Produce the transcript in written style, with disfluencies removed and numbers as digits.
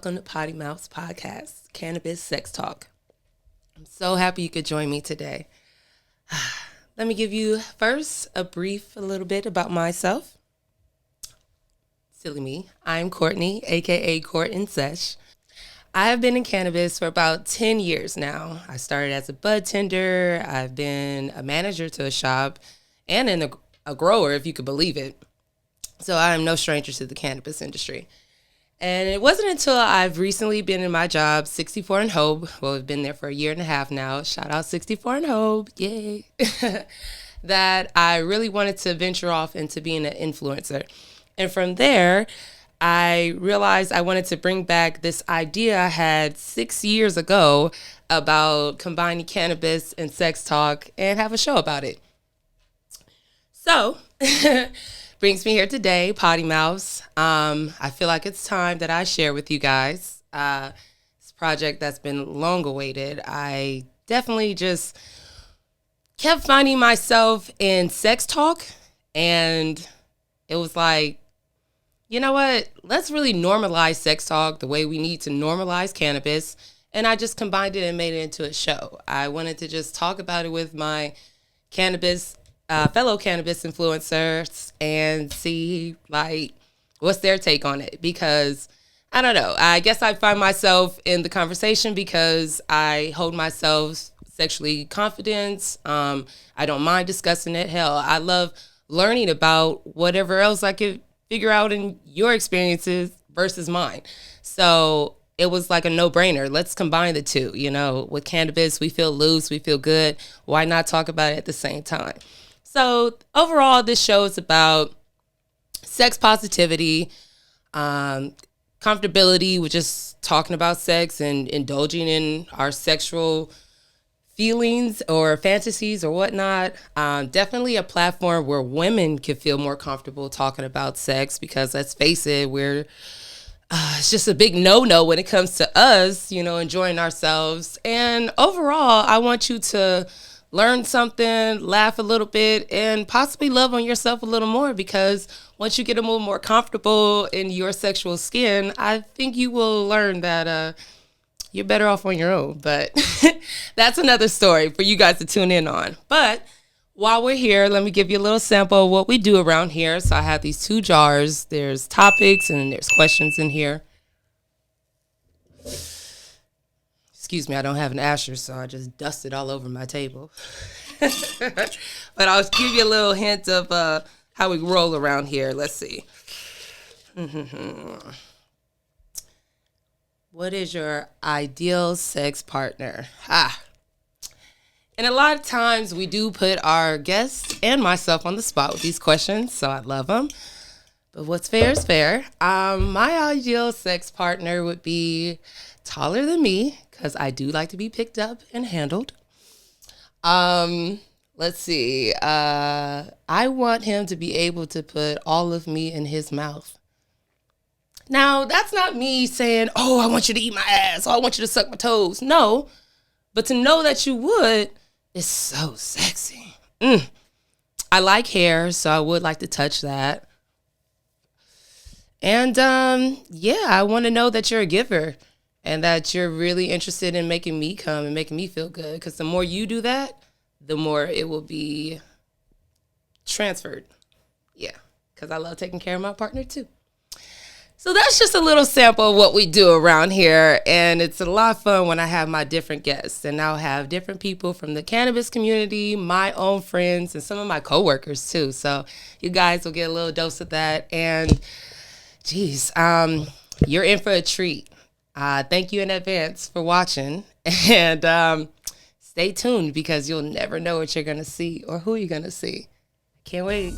welcome to Potty Podcast, Cannabis Sex Talk. I'm so happy you could join me today. Let me give you first a little bit about myself. Silly me. I'm Courtney, aka Court and Sesh. I have been in cannabis for about 10 years now. I started as a bud tender. I've been a manager to a shop and a grower, if you could believe it. So I am no stranger to the cannabis industry. And it wasn't until I've recently been in my job, 64 and Hope. Well, we've been there for a year and a half now. Shout out 64 and Hope. Yay. That I really wanted to venture off into being an influencer. And from there, I realized I wanted to bring back this idea I had 6 years ago about combining cannabis and sex talk and have a show about it. So, brings me here today, Potty Mouse. I feel like it's time that I share with you guys this project that's been long awaited. I definitely just kept finding myself in sex talk, and it was like, you know what? Let's really normalize sex talk the way we need to normalize cannabis. And I just combined it and made it into a show. I wanted to just talk about it with my fellow cannabis influencers and see what's their take on it, because I don't know. I guess I find myself in the conversation because I hold myself sexually confident. I don't mind discussing it. Hell, I love learning about whatever else I could figure out in your experiences versus mine. So it was like a no-brainer. Let's combine the two. You know, with cannabis, we feel loose, we feel good. Why not talk about it at the same time? So overall, this show is about sex positivity, comfortability with just talking about sex and indulging in our sexual feelings or fantasies or whatnot. Definitely a platform where women can feel more comfortable talking about sex, because let's face it, it's just a big no-no when it comes to us, enjoying ourselves. And overall, I want you to learn something, laugh a little bit, and possibly love on yourself a little more, because once you get a little more comfortable in your sexual skin, I think you will learn that you're better off on your own. But that's another story for you guys to tune in on. But while we're here, let me give you a little sample of what we do around here. So I have these 2 jars. There's topics and there's questions in here. Excuse me, I don't have an asher, so I just dusted all over my table. But I'll give you a little hint of how we roll around here. Let's see. What is your ideal sex partner? And a lot of times we do put our guests and myself on the spot with these questions, so I love them. But what's fair is fair. My ideal sex partner would be taller than me, because I do like to be picked up and handled. Let's see. I want him to be able to put all of me in his mouth. Now, that's not me saying, oh, I want you to eat my ass, or I want you to suck my toes. No, but to know that you would is so sexy. I like hair, so I would like to touch that. And I want to know that you're a giver and that you're really interested in making me come and making me feel good, because the more you do that, the more it will be transferred. Yeah, because I love taking care of my partner too. So that's just a little sample of what we do around here, and it's a lot of fun when I have my different guests, and I'll have different people from the cannabis community, my own friends, and some of my coworkers too. So you guys will get a little dose of that, and geez, you're in for a treat. Thank you in advance for watching, and stay tuned, because you'll never know what you're gonna see or who you're gonna see. Can't wait.